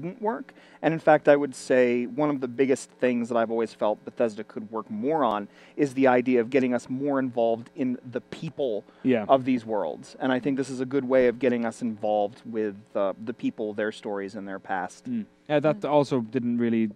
didn't work. And in fact, I would say one of the biggest things that I've always felt Bethesda could work more on is the idea of getting us more involved in the people of these worlds. And I think this is a good way of getting us involved with the people, their stories, and their past. That also didn't really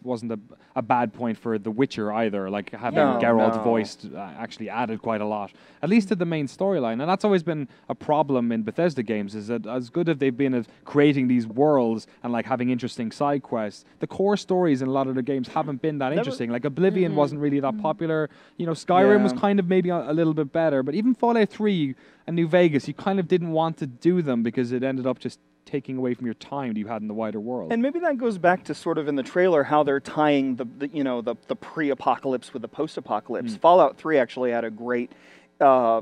wasn't a bad point for The Witcher either. Like having Geralt voiced actually added quite a lot, at least to the main storyline. And that's always been a problem in Bethesda games, is that as good as they've been at creating these worlds and like having interesting side quests, the core stories in a lot of the games haven't been that interesting. Like Oblivion wasn't really that popular. You know, Skyrim was kind of maybe a little bit better, but even Fallout 3 and New Vegas, you kind of didn't want to do them because it ended up just taking away from your time that you had in the wider world. And maybe that goes back to sort of in the trailer how they're tying the pre-apocalypse with the post-apocalypse. Fallout 3 actually had a great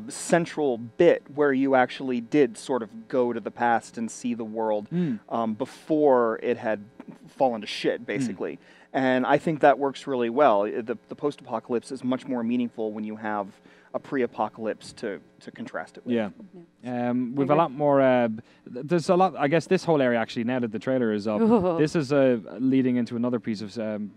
central bit where you actually did sort of go to the past and see the world before it had fallen to shit, basically. And I think that works really well. The post-apocalypse is much more meaningful when you have a pre-apocalypse to contrast it with. We've a lot more. There's a lot. I guess this whole area actually, now that the trailer is up, this is leading into another piece of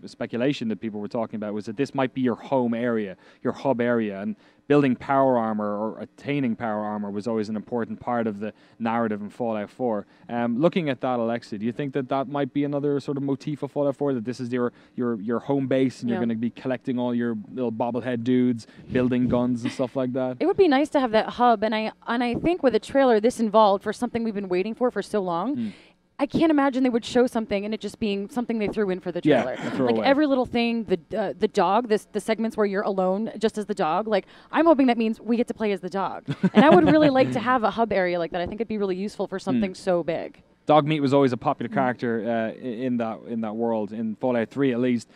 speculation that people were talking about, was that this might be your home area, your hub area, and building power armor or attaining power armor was always an important part of the narrative in Fallout 4. Looking at that, Alexa, do you think that that might be another sort of motif of Fallout 4, that this is your home base and you're going to be collecting all your little bobblehead dudes, building guns and stuff like that? It would be nice to have that hub, and I think with a trailer this involved for something we've been waiting for so long, I can't imagine they would show something and it just being something they threw in for the trailer. Like every little thing, the dog, the segments where you're alone just as the dog, like I'm hoping that means we get to play as the dog. And I would really like to have a hub area like that. I think it'd be really useful for something so big. Dogmeat was always a popular character in that world, in Fallout 3 at least.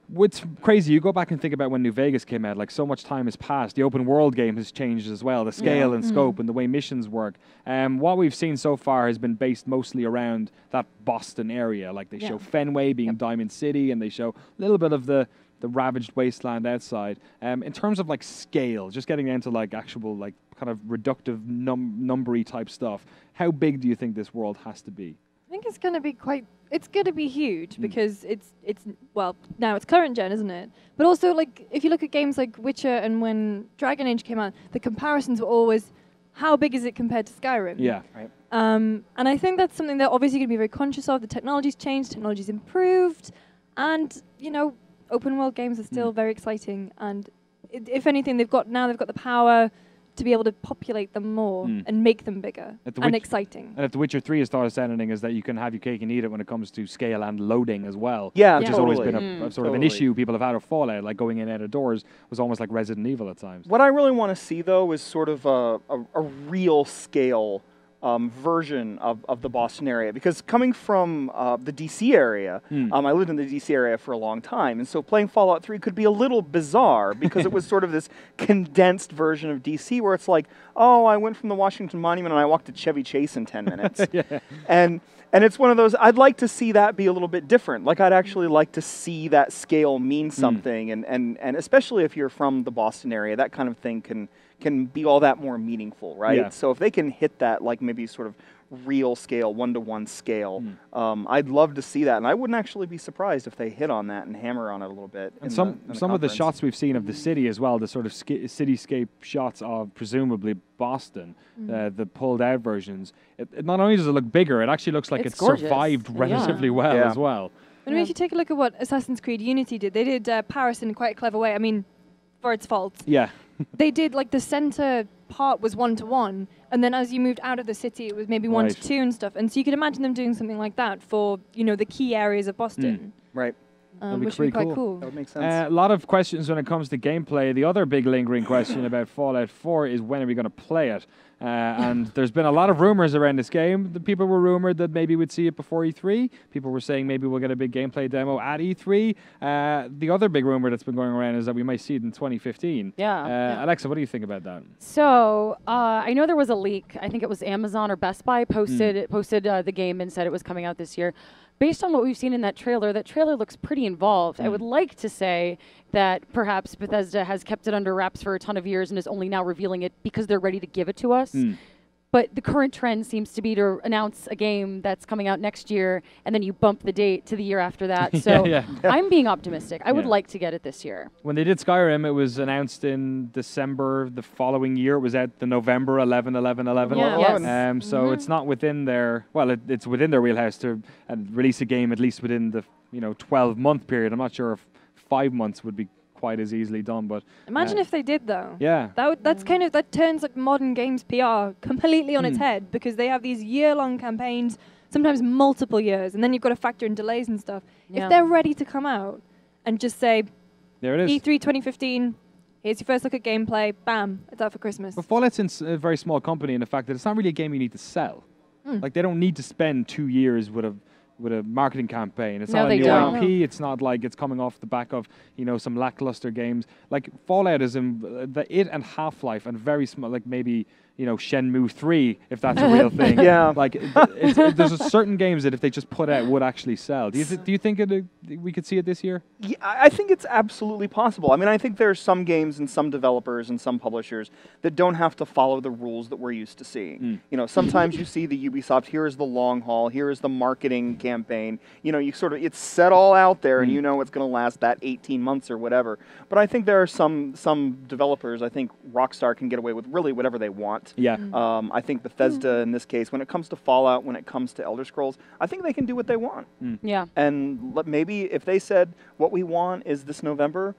What's crazy, you go back and think about when New Vegas came out, like so much time has passed. The open world game has changed as well, the scale and scope and the way missions work. What we've seen so far has been based mostly around that Boston area. Like they show Fenway being Diamond City, and they show a little bit of the ravaged wasteland outside. In terms of like scale, just getting into like actual like kind of reductive numbery type stuff, how big do you think this world has to be? I think it's going to be it's going to be huge because it's well, now it's current gen, isn't it? But also, like, if you look at games like Witcher and when Dragon Age came out, the comparisons were always, how big is it compared to Skyrim? Yeah. Right. And I think that's something that obviously going to be very conscious of. The technology's changed, technology's improved, and, you know, open world games are still very exciting. And if anything, they've got the power to be able to populate them more and make them bigger and exciting. And if The Witcher 3 has taught us anything, is that you can have your cake and eat it when it comes to scale and loading as well. Yeah, which has always been a sort of an issue people have had with Fallout, like going in and out of doors was almost like Resident Evil at times. What I really want to see, though, is sort of a real scale version of the Boston area, because coming from the DC area, I lived in the DC area for a long time, and so playing Fallout 3 could be a little bizarre because it was sort of this condensed version of DC where it's like, oh, I went from the Washington Monument and I walked to Chevy Chase in 10 minutes. And it's one of those, I'd like to see that be a little bit different. Like, I'd actually like to see that scale mean something, and especially if you're from the Boston area, that kind of thing can be all that more meaningful, right? Yeah. So if they can hit that, like maybe sort of real scale, one-to-one scale, I'd love to see that. And I wouldn't actually be surprised if they hit on that and hammer on it a little bit. And some of the shots we've seen of the city as well, the sort of cityscape shots of presumably Boston, the pulled out versions, it not only does it look bigger, it actually looks like it's survived relatively well as well. I mean, if you take a look at what Assassin's Creed Unity did, they did Paris in quite a clever way. I mean, for its faults. Yeah. They did, like, the center part was 1-to-1, and then as you moved out of the city, it was maybe 1-to-2 and stuff. And so you could imagine them doing something like that for, you know, the key areas of Boston. Right. Which would be quite cool. That would make sense. A lot of questions when it comes to gameplay. The other big lingering question about Fallout 4 is when are we going to play it? And there's been a lot of rumors around this game. The people were rumored that maybe we'd see it before E3. People were saying maybe we'll get a big gameplay demo at E3. The other big rumor that's been going around is that we might see it in 2015. Alexa, what do you think about that? So I know there was a leak. I think it was Amazon or Best Buy posted the game and said it was coming out this year. Based on what we've seen in that trailer looks pretty involved. I would like to say that perhaps Bethesda has kept it under wraps for a ton of years and is only now revealing it because they're ready to give it to us. But the current trend seems to be to announce a game that's coming out next year, and then you bump the date to the year after that. So I'm being optimistic. I would like to get it this year. When they did Skyrim, it was announced in December the following year. It was at the November 11/11/11. Yeah. So it's not within their, well, it's within their wheelhouse to release a game at least within the 12-month period. I'm not sure if 5 months would be quite as easily done, but imagine if they did though. Yeah, that turns like modern games PR completely on its head, because they have these year-long campaigns, sometimes multiple years, and then you've got to factor in delays and stuff. If they're ready to come out and just say, there it is, E3 2015, here's your first look at gameplay, bam, it's out for Christmas. But Fallout's in a very small company in the fact that it's not really a game you need to sell. Like, they don't need to spend 2 years with a marketing campaign. It's not a new IP. It's not like it's coming off the back of some lackluster games. Like, Fallout is in it and Half-Life and very small, like maybe Shenmue 3, if that's a real thing. Like, there's a certain games that if they just put out would actually sell. Do you think we could see it this year? Yeah, I think it's absolutely possible. I mean, I think there's some games and some developers and some publishers that don't have to follow the rules that we're used to seeing. Sometimes you see the Ubisoft, here is the long haul, here is the marketing campaign. It's set all out there, and it's going to last that 18 months or whatever. But I think there are some developers, I think Rockstar can get away with really whatever they want. Yeah. I think Bethesda, in this case, when it comes to Fallout, when it comes to Elder Scrolls, I think they can do what they want. Yeah. And maybe if they said what we want is this November,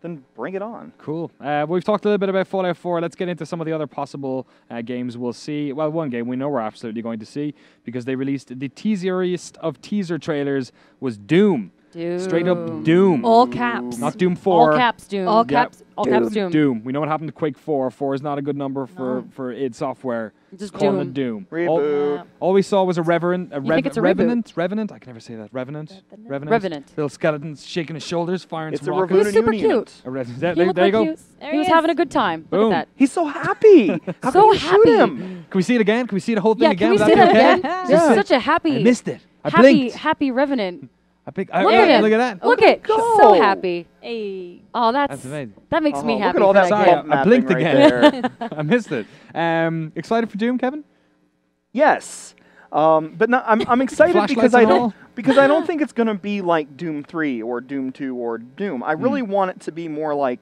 then bring it on. Cool. We've talked a little bit about Fallout 4. Let's get into some of the other possible games we'll see. Well, one game we know we're absolutely going to see, because they released the teaseriest of teaser trailers, was Doom. Straight up Doom. All caps. Not Doom 4. All caps Doom. All caps. All caps Doom. Doom. We know what happened to Quake 4. 4 is not a good number for id Software. Just calling it Doom. Reboot. All we saw was a Revenant. It's a Revenant. Revenant. I can never say that. Revenant. Little skeletons shaking his shoulders, firing some rockets. He was super cute. There you go. He was having a good time. Boom. Look at that. He's so happy. How so can you happy. shoot him? Can we see it again? Can we see the whole thing again? Can we see that again? This is such a happy. I missed it. I blinked. Happy Revenant. Look at him. Look at that. Look at so happy. Hey. Oh, that's amazing. That makes me happy. Look at all that Sorry, bump I blinked mapping again. Right I missed it. Excited for Doom, Kevin? Yes. But no, I'm excited because I don't think it's going to be like Doom 3 or Doom 2 or Doom. I really want it to be more like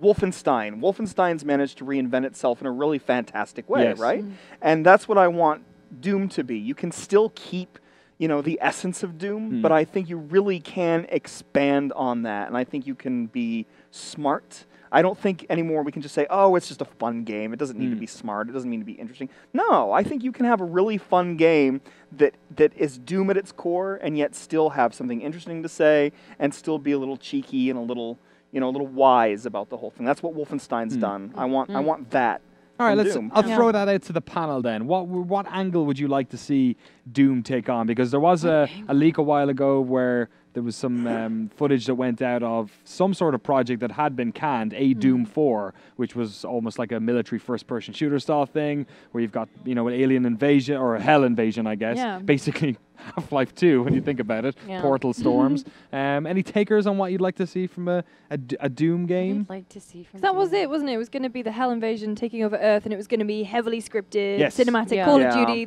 Wolfenstein. Wolfenstein's managed to reinvent itself in a really fantastic way, right? And that's what I want Doom to be. You can still keep the essence of Doom, but I think you really can expand on that, and I think you can be smart. I don't think anymore we can just say, oh, it's just a fun game. It doesn't need to be smart. It doesn't need to be interesting. No, I think you can have a really fun game that is Doom at its core, and yet still have something interesting to say, and still be a little cheeky and a little wise about the whole thing. That's what Wolfenstein's done. I want that. All right, I'll throw that out to the panel then. What angle would you like to see Doom take on? Because there was a leak a while ago where there was some footage that went out of some sort of project that had been canned, Doom 4, which was almost like a military first-person shooter style thing, where you've got an alien invasion, or a hell invasion, I guess. Yeah. Basically Half-Life 2, when you think about it. Yeah. Portal storms. Any takers on what you'd like to see from a Doom game? I'd like to see from that was it, wasn't it? It was going to be the hell invasion taking over Earth, and it was going to be heavily scripted, cinematic, Call of Duty.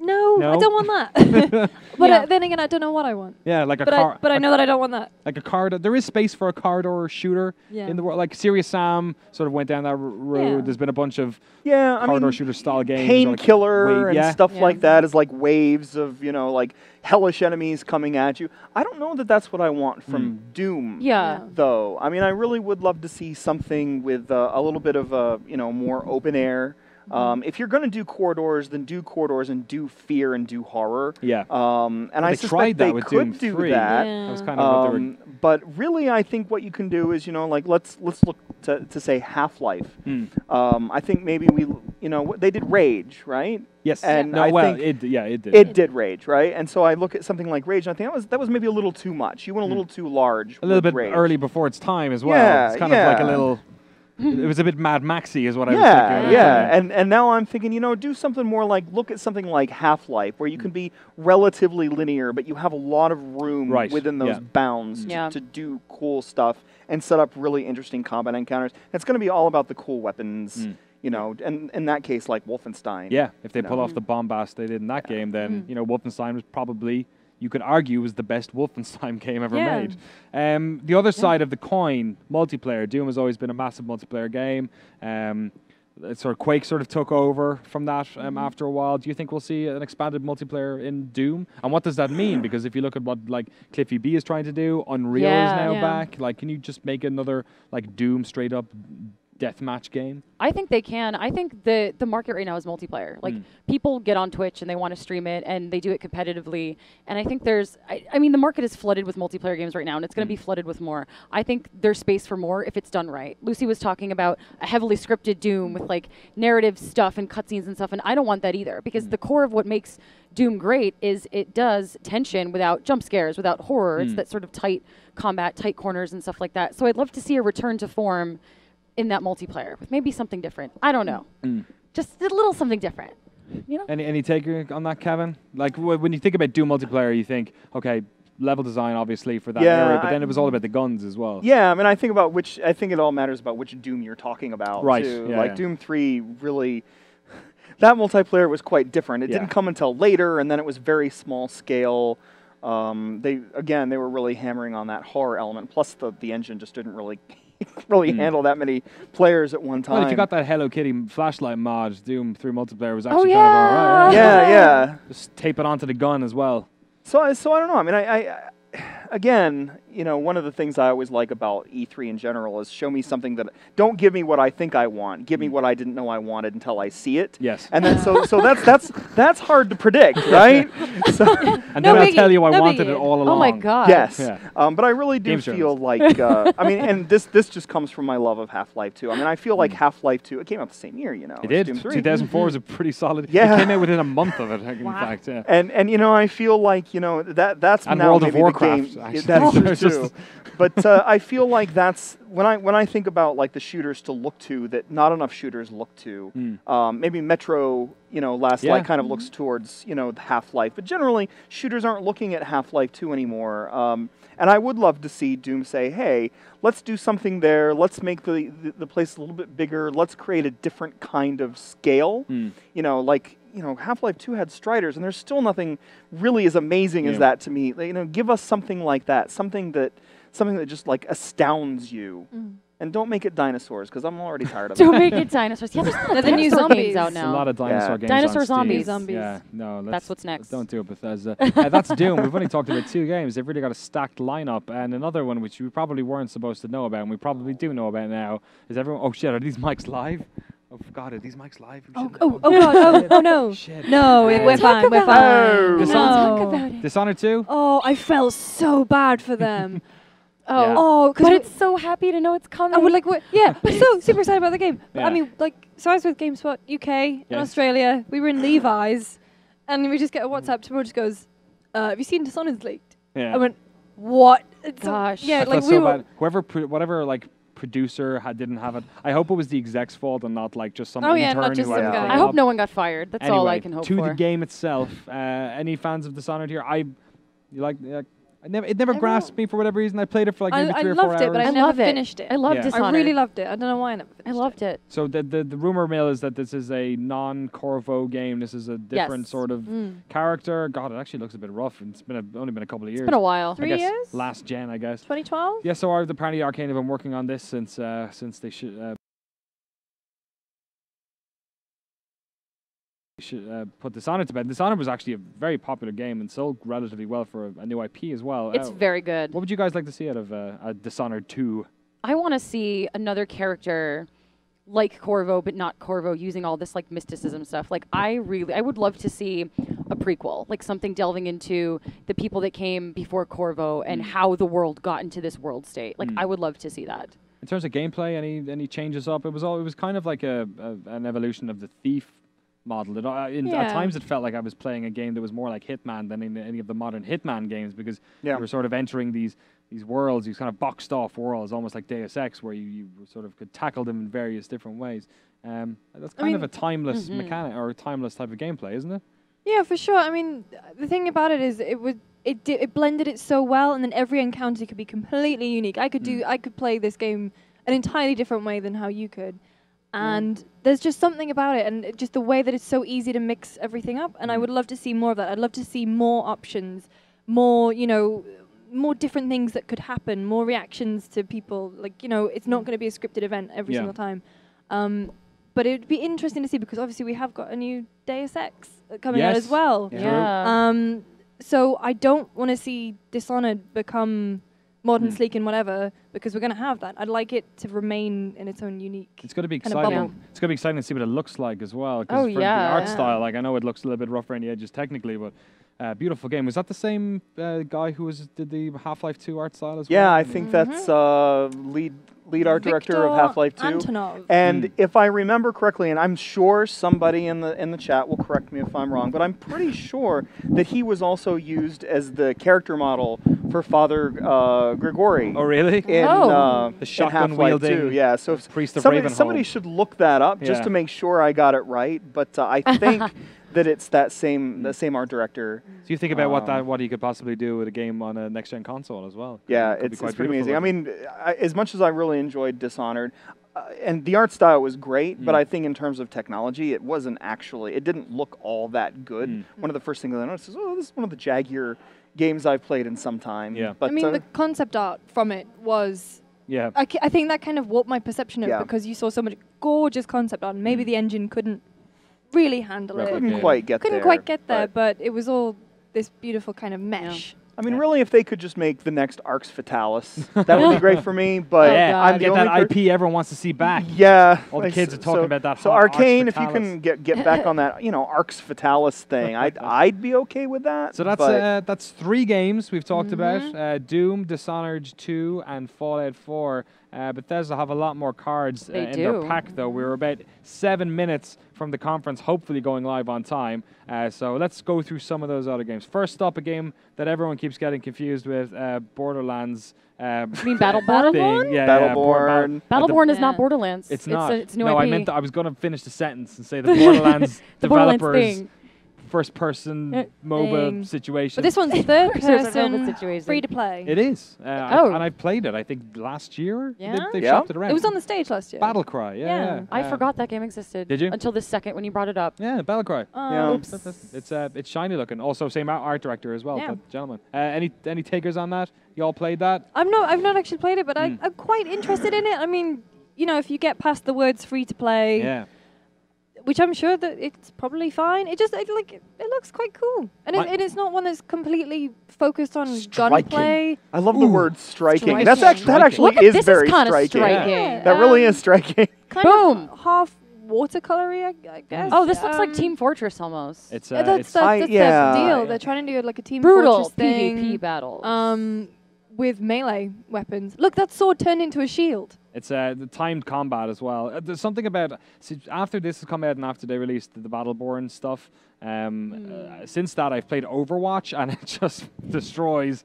No, I don't want that. But then again, I don't know what I want. Yeah, like but I know that I don't want that. Like a corridor. There is space for a corridor shooter in the world. Like Serious Sam sort of went down that road. Yeah. There's been a bunch of corridor shooter style games. Painkiller and stuff like that is like waves of, like hellish enemies coming at you. I don't know that that's what I want from Doom. Yeah. Though. I mean, I really would love to see something with a little bit of more open air. If you're going to do corridors, then do corridors and do fear and do horror. Yeah. And I suspect they could do that. Yeah. That was kind of what they were. But really, I think what you can do is, let's look to say Half-Life. I think maybe they did Rage, right? Yes. And it did. It did Rage, right? And so I look at something like Rage, and I think that was maybe a little too much. You went a little too large. A little bit Rage. early before its time as well. Yeah, it's kind of like a little. It was a bit Mad Maxy is what I was thinking. Yeah, and now I'm thinking, do something more like, look at something like Half-Life, where you can be relatively linear, but you have a lot of room within those bounds to do cool stuff and set up really interesting combat encounters. And it's going to be all about the cool weapons, You know, and in that case, like Wolfenstein. Yeah, if they pull off the bombast they did in that game, then you know Wolfenstein was probably, you could argue, was the best Wolfenstein game ever made. The other side of the coin, multiplayer. Doom has always been a massive multiplayer game. Quake sort of took over from that after a while. Do you think we'll see an expanded multiplayer in Doom? And what does that mean? Because if you look at what like Cliffy B is trying to do, Unreal is now back. Like, can you just make another like Doom straight up deathmatch game? I think they can. I think the market right now is multiplayer. Like people get on Twitch and they want to stream it and they do it competitively. And I think I mean, the market is flooded with multiplayer games right now, and it's going to be flooded with more. I think there's space for more if it's done right. Lucy was talking about a heavily scripted Doom with like narrative stuff and cutscenes and stuff, and I don't want that either, because the core of what makes Doom great is it does tension without jump scares, without horror. It's that sort of tight combat, tight corners and stuff like that. So I'd love to see a return to form in that multiplayer with maybe something different. I don't know. Just a little something different. You know? Any take on that, Kevin? Like when you think about Doom multiplayer, you think, okay, level design obviously for that area, but then it was all about the guns as well. Yeah, I mean, I think it all matters about which Doom you're talking about. Right. Too. Yeah, Doom 3 really, that multiplayer was quite different. It didn't come until later, and then it was very small scale. They were really hammering on that horror element. Plus, the engine just didn't really handle that many players at one time. Well, if you got that Hello Kitty flashlight mod, Doom 3 multiplayer was actually kind of all right. Yeah. Just tape it onto the gun as well. So I don't know. I mean, I again, you know, one of the things I always like about E3 in general is show me something that, don't give me what I think I want, give me what I didn't know I wanted until I see it. Yes. And then so that's hard to predict, right? And then I'll tell you I wanted it all along. Oh my God. Yes. Yeah. But I really do feel like, I mean, and this just comes from my love of Half-Life 2. I mean, I feel like Half-Life 2, it came out the same year, you know. It did. Doom 3. 2004 was a pretty solid. Yeah. It came out within a month of it, in fact. Yeah. And you know, I feel like, you know, that's and now World maybe of Warcraft, the game. actually. That's true too. But I feel like that's when I think about like the shooters to look to that not enough shooters look to. Maybe Metro, you know, Last Light kind of looks towards, you know, Half-Life, but generally shooters aren't looking at Half-Life 2 anymore. And I would love to see Doom say, hey, let's do something there. Let's make the place a little bit bigger. Let's create a different kind of scale. You know, like, you know, Half-Life 2 had Striders, and there's still nothing really as amazing as that to me. You know, give us something like that, something that just like astounds you. And don't make it dinosaurs, because I'm already tired of it. Don't make it dinosaurs. Yeah, there's the new zombies out now. A lot of dinosaur games. Dinosaur on Steam. zombies. Yeah, no, that's what's next. Don't do it, Bethesda. That's Doom. We've only talked about 2 games. They've really got a stacked lineup, and another one which we probably weren't supposed to know about, and we probably do know about now, is everyone. Oh shit! Are these mics live? Oh God, are these mics live? Oh God! Oh no! Shit. No, we're fine. We're fine. Talk about it. Dishonored 2. Oh, I felt so bad for them. Yeah. Oh, but it's so happy to know it's coming. I would like, so super excited about the game. Yeah. I mean, like, so I was with GameSpot UK in Australia. We were in Levi's, and we just get a WhatsApp. Tomorrow just goes, "Have you seen Dishonored leaked?" Yeah. I went, "What?" Gosh. Yeah, I like felt we so were. bad. Whatever, like producer didn't have it. I hope it was the exec's fault and not like just some Oh, intern yeah, not just who had some it guy. all I hope up. no one got fired. That's all I can hope to for. the game itself. Any fans of Dishonored here? It never grasped me for whatever reason. I played it for like maybe 3 or 4 hours. I loved it, but I never finished it. I loved Yeah. Dishonored. I really loved it. I don't know why I never finished I loved it. So the rumor mill is that this is a non-Corvo game. This is a different sort of character. God, it actually looks a bit rough. It's only been a couple of years. It's been a while. 3 I guess years? last gen, I guess. 2012? Yeah, so apparently Arcane have been working on this since they should put Dishonored to bed. Dishonored was actually a very popular game and sold relatively well for a new IP as well. It's very good. What would you guys like to see out of Dishonored 2? I want to see another character like Corvo, but not Corvo, using all this like mysticism stuff. Like I would love to see a prequel, like something delving into the people that came before Corvo and how the world got into this world state. Like I would love to see that. In terms of gameplay, any changes up? It was kind of like an evolution of the Thief model. At times it felt like I was playing a game that was more like Hitman than in any of the modern Hitman games, because you were sort of entering these worlds, these kind of boxed off worlds, almost like Deus Ex, where you sort of could tackle them in various different ways. That's kind of a timeless mechanic or a timeless type of gameplay, isn't it? Yeah, for sure. I mean, the thing about it is it blended it so well, and then every encounter could be completely unique. I could play this game an entirely different way than how you could. And there's just something about it, and just the way that it's so easy to mix everything up. And I would love to see more of that. I'd love to see more options, more, more different things that could happen, more reactions to people. Like, it's not going to be a scripted event every single time. But it would be interesting to see, because obviously we have got a new Deus Ex coming out as well. Yeah. So I don't want to see Dishonored become modern, sleek, and whatever, because we're going to have that. I'd like it to remain in its own unique. It's going to be kind of exciting. bubble. It's going to be exciting to see what it looks like as well. Oh, for yeah. the art style, like I know it looks a little bit rough around the edges technically, but beautiful game. Was that the same guy who did the Half-Life 2 art style as well? Yeah, I think that's lead art director of Half-Life 2. Antonov. And if I remember correctly, and I'm sure somebody in the chat will correct me if I'm wrong, but I'm pretty sure that he was also used as the character model for Father Grigori. Oh, really? In, the in shotgun Half-Life 2. wielding Yeah, so if priest of somebody Ravenholm. should look that up just Yeah. to make sure I got it right. But I think that it's the same art director. So you think about what he could possibly do with a game on a next-gen console as well. Yeah, It could be it's quite pretty amazing. beautiful I mean, as much as I really enjoyed Dishonored, and the art style was great, but I think in terms of technology, it didn't look all that good. One of the first things I noticed is, this is one of the jaggier games I've played in some time. Yeah. But I mean, the concept art from it was... Yeah. I think that kind of warped my perception of it, Yeah. because you saw so much gorgeous concept art, and maybe the engine couldn't really handle it. couldn't quite get Couldn't there. quite get there, but it was all this beautiful kind of mesh. I mean, really, if they could just make the next Arx Fatalis, that would be great for me. But Yeah, I'm the get only that IP everyone wants to see back. Yeah, All the kids are talking about that So hot Arx Arcane, if you Fatalis. can get back on that, Arx Fatalis thing, I'd be okay with that. So that's 3 games we've talked about: Doom, Dishonored 2, and Fallout 4. Bethesda have a lot more cards They in their do. pack, though. We're about 7 minutes from the conference, hopefully going live on time. So let's go through some of those other games. First up, a game that everyone keeps getting confused with: Borderlands. You mean Battleborn? Yeah, Battleborn. Battleborn is Yeah. not Borderlands. It's not. It's a new no, IP. I meant I was going to finish the sentence and say the Borderlands The Borderlands developers thing. first-person MOBA Thing. situation. But this one's third Person person, situation. free to play. It is. Oh. And I played it, I think, last year. Yeah? They've Yeah. shopped it around. It was on the stage last year. Battlecry, yeah. I forgot that game existed. Did you? Until this second when you brought it up. Yeah, Battlecry. Yeah. Oops. It's shiny looking. Also, same art director as well, Yeah. that gentleman. Any takers on that? You all played that? I've not actually played it, but I'm quite interested in it. I mean, if you get past the words free to play, Yeah. which I'm sure that it's probably fine. It looks quite cool, and it's not one that's completely focused on gunplay. I love the word striking. Striking. That actually Look at is this very is kind of striking. striking. Yeah. That really is striking. Kind Boom. of half watercolory, I guess. Oh, this looks like Team Fortress almost. It's That's I- their yeah. deal. They're trying to do like a team Brutal fortress thing, PvP battles. with melee weapons. Look, that sword turned into a shield. It's the timed combat as well. There's something about after this has come out and after they released the Battleborn stuff. Since that, I've played Overwatch and it just destroys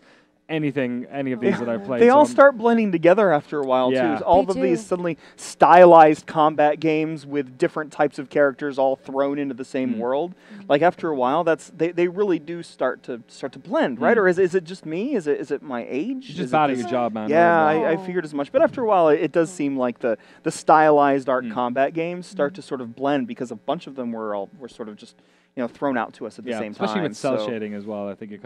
any of these that I've played. They So all I'm- start blending together after a while Yeah. too. All They of these do. suddenly stylized combat games with different types of characters all thrown into the same world. Like after a while, they really do start to blend, right? Or is it just me? Is it my age? You're Is just it bad at this- your job, man. Yeah, That is I figured as much. But after a while, it does seem like the stylized art Mm. combat games start to sort of blend because a bunch of them were sort of just thrown out to us at the same time. especially with cell so- shading as well. I think it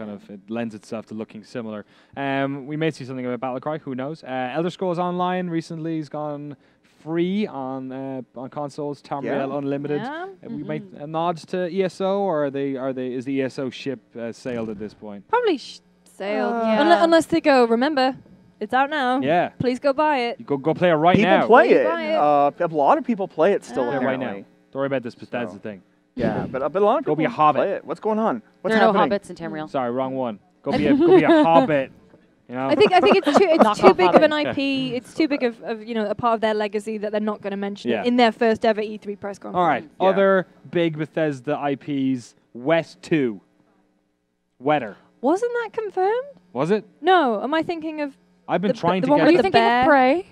lends itself to looking similar. We may see something about Battlecry. Who knows? Elder Scrolls Online recently has gone free on consoles. Tamriel Unlimited. Yeah. We make a nod to ESO, or is the ESO ship sailed at this point? Probably sailed. Yeah. Unless they go, remember, it's out now. Yeah. Please go buy it. You go play it right People now. play Please it. buy it. A lot of people play it still. Yeah. Play it right apparently. now. Don't worry about this Bethesda So. thing. Yeah, but a lot of Go people be a hobbit. play it. What's going on? What's there are no happening? hobbits in Tamriel. Sorry, wrong one. Go be a hobbit. You know. I think it's too Knockoff big of an Hobbit. IP. It's too big of a part of their legacy that they're not going to mention Yeah. it in their first ever E3 press conference. All right. Yeah. Other big Bethesda IPs. West 2. Wetter. Wasn't that confirmed? Was it? No. Am I thinking of? I've been The- trying the to one get. Are you the thinking bear. of Prey?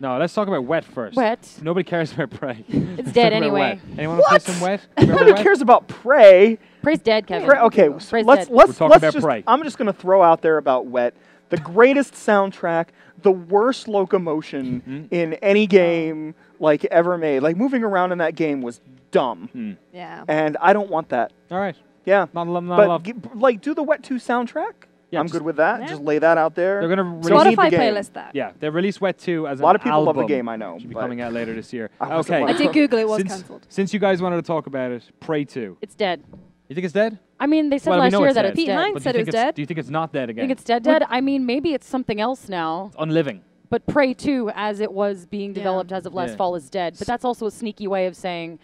No, let's talk about Wet first. Wet. Nobody cares about Prey. It's dead Talk about anyway. Wet. Anyone want to play some Wet? Remember Nobody Wet? cares about Prey. Prey's dead, Kevin. Okay, Prey's let's dead. We're talking about just. Prey. I'm just going to throw out there about Wet The greatest soundtrack, the worst locomotion in any game like ever made. Like moving around in that game was dumb. Yeah. And I don't want that. All right. Yeah. Not But like do the Wet 2 soundtrack. Yeah, I'm good with that. Yeah. Just lay that out there. They're gonna Don't need the Spotify game. playlist that. Yeah, they released Wet 2 as A lot of people album. love the game, I know. Should be but coming out later this year. I wasn't Okay. one I of did Google it was since, cancelled. since you guys wanted to talk about it, Prey 2. It's dead. You think it's dead? I mean, they said Well, we last know year it's that dead. it's Pete dead. Hines But said do it you was think dead. do you think it's not dead I again? think it's dead. I mean, maybe it's something else now. It's unliving. But Prey 2, as it was being Yeah. developed as of last Yeah. fall, is dead. But that's also a sneaky way of saying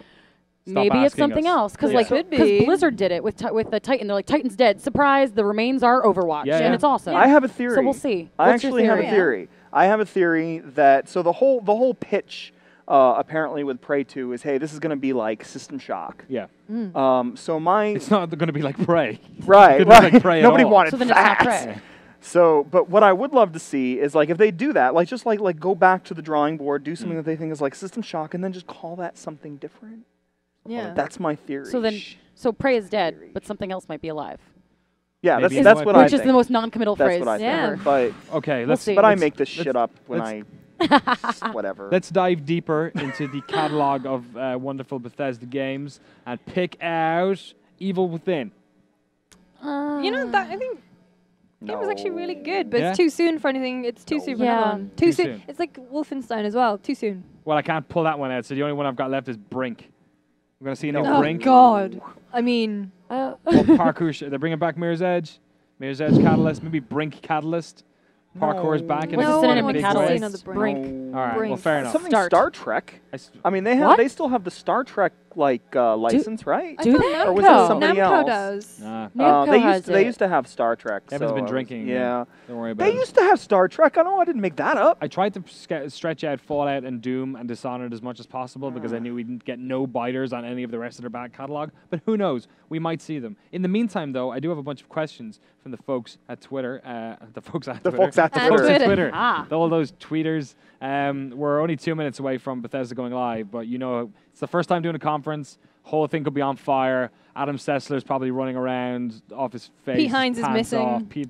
Stop maybe it's asking something us. else. Because Yeah. like, Could because be. Blizzard did it with the Titan. They're like, Titan's dead. Surprise! The remains are Overwatch, Yeah, and yeah. it's awesome. I have a theory. So we'll see. I What's your actually have a theory? theory. I have a theory that the whole pitch apparently with Prey 2 is, hey, this is going to be like System Shock. Yeah. So my It's not going to be like Prey. right, couldn't be right. like Prey at Nobody all. wanted So then it's not that. Prey. So, but what I would love to see is like if they do that, like just like go back to the drawing board, do something that they think is like System Shock, and then just call that something different. Yeah. That's my theory. So Prey is dead, but something else might be alive. yeah, Maybe that's it's what like- I Which is think. the most non-committal That's phrase what I think. Yeah. But Okay, We'll let's. see. but I let's- make this shit up when let's- whatever. Let's dive deeper into the catalog of wonderful Bethesda games and pick out Evil Within. You know that I think game was actually really good, but Yeah? it's too soon for anything. It's too soon for Yeah. another one. Too Too soon. soon. It's like Wolfenstein as well. Too soon. Well, I can't pull that one out, so the only one I've got left is Brink. We're going to see a new Oh Brink. God. I mean, Well, parkour. They're bringing back Mirror's Edge. Mirror's Edge Catalyst. Maybe Brink Catalyst. Parkour's back in What's a the No synonym one of big wants to see way. Catalyst? another Brink. All right. Well, Brink. fair enough. Something Start. Star Trek. s- I mean, they What? still have the Star Trek license, right? I Do thought they? Or was it Namco. somebody Namco else? does. Namco they has used to have Star Trek. Evan's so been I was- drinking. Yeah. Don't worry about They it. used to have Star Trek. I know I didn't make that up. I tried to stretch out Fallout and Doom and Dishonored as much as possible because I knew we'd get no biters on any of the rest of their back catalog. But who knows? We might see them. In the meantime, though, I do have a bunch of questions from the folks at Twitter. The folks at The Twitter. folks at And folks Twitter. at Twitter. Ah. All those tweeters. We're only 2 minutes away from Bethesda going live, but you know it's the first time doing a conference. Whole thing could be on fire. Adam Sessler's probably running around off his face. Pete Hines is pants missing. off. Pete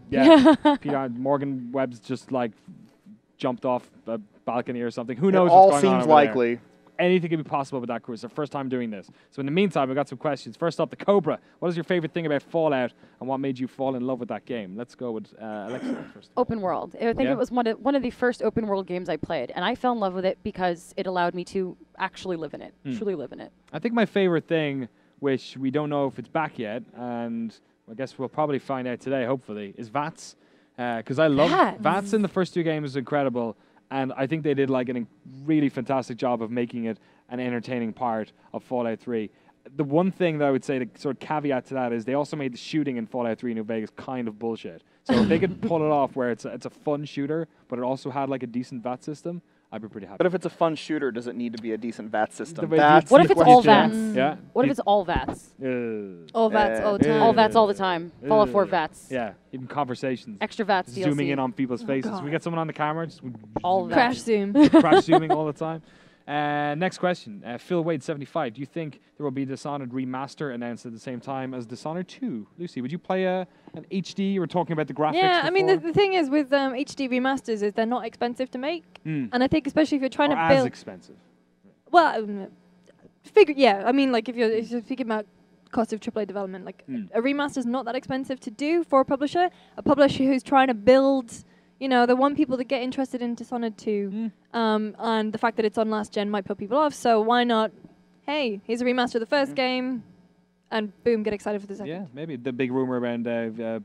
Hines, Morgan Webb's just like jumped off a balcony or something. Who knows? It all what's going on seems over there. likely. Anything could be possible with that crew. It's their first time doing this. So in the meantime, we've got some questions. First up, the Cobra. What is your favorite thing about Fallout, and what made you fall in love with that game? Let's go with Alexa first. Open world. I think Yeah. it was one of the first open world games I played, and I fell in love with it because it allowed me to actually live in it, truly live in it. I think my favorite thing, which we don't know if it's back yet, and I guess we'll probably find out today, hopefully, is VATS. Because I love VATS. VATS in the first two games was incredible, and I think they did like a really fantastic job of making it an entertaining part of Fallout 3. The one thing that I would say, to sort of caveat to that, is they also made the shooting in Fallout 3 New Vegas kind of bullshit. So if they could pull it off where it's a fun shooter, but it also had like a decent VAT system, I'd be pretty happy. But if it's a fun shooter, does it need to be a decent VAT system? The way That's What the if it's question. all VATS? Yeah. What if it's all VATs? All VATs all the time. All VATS all the time. Fallout 4 VATs. Yeah, even conversations. Extra VATs DLC. Zooming in on people's faces. God. We get someone on the camera, just all VATs. Crash zoom. crash zooming all the time. Next question. Phil Wade, 75. Do you think there will be Dishonored remaster announced at the same time as Dishonored 2? Lucy, would you play an HD? You were talking about the graphics Yeah, I mean, before. the thing is with HD remasters is they're not expensive to make. Mm. And I think especially if you're trying Or to as build... expensive. Well, I mean, like if you're thinking about cost of AAA development, like a remaster's not that expensive to do for a publisher who's trying to build, they want people to get interested in Dishonored 2, and the fact that it's on last gen might put people off, so why not, hey, here's a remaster of the first game, and boom, get excited for the second. Yeah, maybe. The big rumor around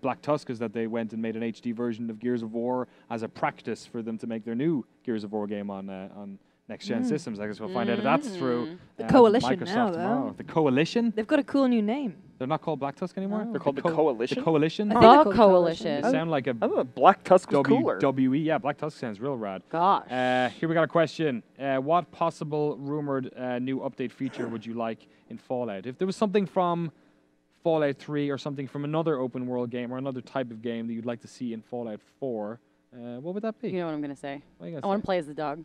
Black Tusk is that they went and made an HD version of Gears of War as a practice for them to make their new Gears of War game on next-gen systems. I guess we'll find out if that's through The Coalition Microsoft now, though. tomorrow. The Coalition? They've got a cool new name. They're not called Black Tusk anymore? No. They're called the Coalition? The Coalition? I think they're The called Coalition. They sound like a I thought Black Tusk was cooler. WWE. Yeah, Black Tusk sounds real rad. Gosh. Here we got a question. What possible rumored new update feature would you like in Fallout? If there was something from Fallout 3 or something from another open world game or another type of game that you'd like to see in Fallout 4, What would that be? You know what I'm going to say. What are you I gonna want say? to play as the dog.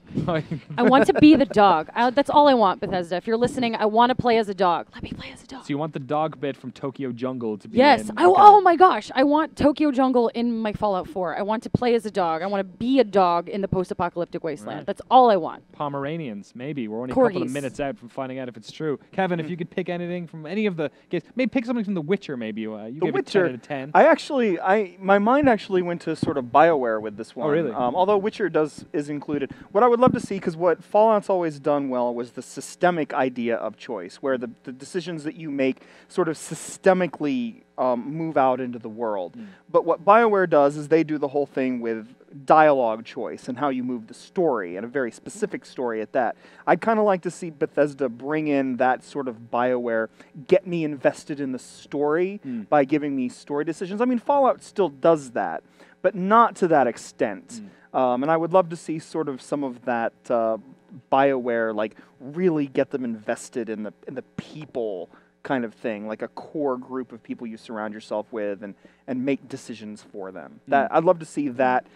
I want to be the dog. That's all I want, Bethesda. If you're listening, I want to play as a dog. Let me play as a dog. So you want the dog bit from Tokyo Jungle to be Yes. in? Oh my gosh. I want Tokyo Jungle in my Fallout 4. I want to play as a dog. I want to be a dog in the post-apocalyptic wasteland. Right. That's all I want. Pomeranians, maybe. We're only a couple of Corgis. minutes out from finding out if it's true. Kevin, if you could pick anything from any of the games, maybe pick something from The Witcher, maybe. You The gave Witcher. it 10 out of 10. My mind actually went to sort of BioWare with this one. really? Although Witcher is included. What I would love to see, because what Fallout's always done well was the systemic idea of choice, where the decisions that you make sort of systemically move out into the world. But what BioWare does is they do the whole thing with dialogue choice and how you move the story, and a very specific story at that. I'd kind of like to see Bethesda bring in that sort of BioWare, get me invested in the story by giving me story decisions. I mean, Fallout still does that, but not to that extent. And I would love to see sort of some of that BioWare, like really get them invested in the people kind of thing, like a core group of people you surround yourself with and make decisions for them. That I'd love to see that,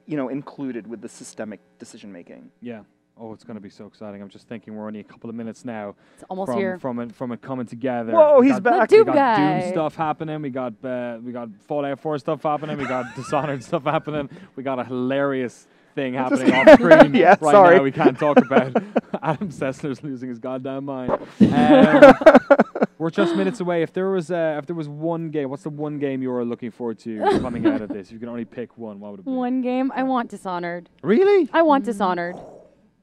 included with the systemic decision making. Yeah. Oh, it's going to be so exciting. I'm just thinking we're only a couple of minutes now It's almost here. from it coming together. Whoa, We he's got- back. We Doom got guy. Doom stuff happening. We got Fallout 4 stuff happening. We got Dishonored stuff happening. We got a hilarious thing happening off screen Yeah, right sorry. now. We can't talk about. Adam Sessler's losing his goddamn mind. We're just minutes away. If there was one game, what's the one game you are looking forward to coming out of this? You can only pick one. What would it be? One game. I want Dishonored. Really? I want Dishonored.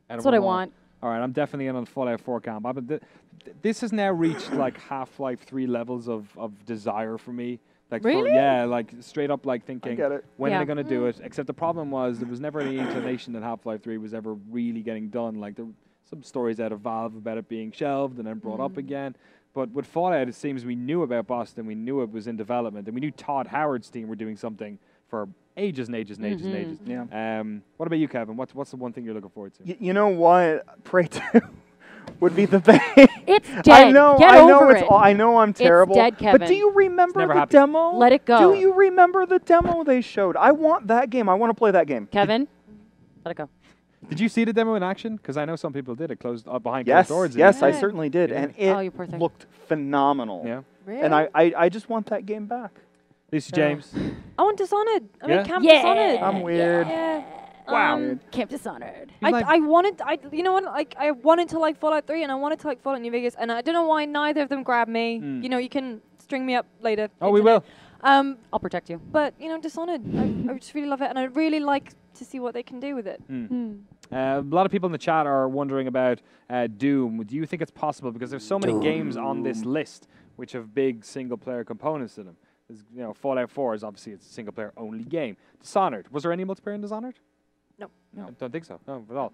That's what I want. All right, I'm definitely in on Fallout 4 camp. This has now reached like Half-Life 3 levels of desire for me. Like Really? like straight up like thinking, I get it. when are Yeah. they going to do it? Except the problem was there was never any inclination that Half-Life 3 was ever really getting done. Like there were some stories out of Valve about it being shelved and then brought up again. But with Fallout, it seems we knew about Boston, we knew it was in development, and we knew Todd Howard's team were doing something for ages and ages and ages and ages. Yeah. What about you, Kevin? What's the one thing you're looking forward to? You know what? Prey 2 would be the thing. It's dead. I know. Get I know. over It's. it. I know. I'm terrible. dead, But do Kevin. you remember never the happened. demo? Let it go. Do you remember the demo they showed? I want that game. I want to play that game. Kevin, let it go. Did you see the demo in action? Because I know some people did. It closed behind Yes. closed doors. Yes, I Yeah. certainly did, Yeah. and it Oh, you poor thing. looked phenomenal. Yeah. Really? And I just want that game back. Lisa Yeah. James. I want Dishonored. I Yeah? mean, Camp Yeah. Dishonored. I'm weird. Yeah. Wow. Camp Dishonored. He's like- I wanted, you know what? Like, I wanted to like Fallout 3, and I wanted to like Fallout New Vegas, and I don't know why neither of them grabbed me. You know, you can string me up later. Oh, we internet. will. I'll protect you. But Dishonored, I just really love it, and I really like to see what they can do with it. A lot of people in the chat are wondering about Doom. Do you think it's possible? Because there's so many games on this list which have big single-player components to them. There's, Fallout 4 is obviously it's a single-player only game. Dishonored. Was there any multiplayer in Dishonored? No. I don't think so. No, at all.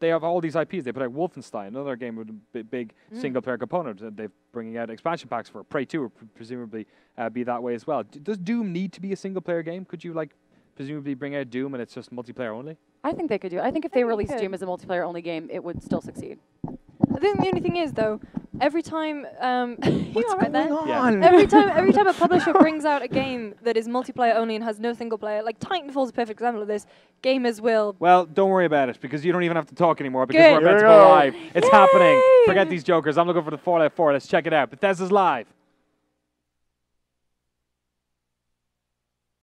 They have all these IPs. They put out Wolfenstein, another game with a big single-player component. They're bringing out expansion packs for it. Prey 2 will presumably be that way as well. Does Doom need to be a single-player game? Could you presumably bring out Doom and it's just multiplayer only? I think they could do it. I think if they think they released could. Doom as a multiplayer only game, it would still succeed. I think the only thing is though, every time you all right there? Yeah. on? Every time a publisher brings out a game that is multiplayer only and has no single player, like Titanfall is a perfect example of this. Gamers will. Well, don't worry about it because you don't even have to talk anymore because Good. we're about to Here we go go. live. It's happening. Yay! Forget these jokers. I'm looking for the Fallout 4. Let's check it out. Bethesda's live.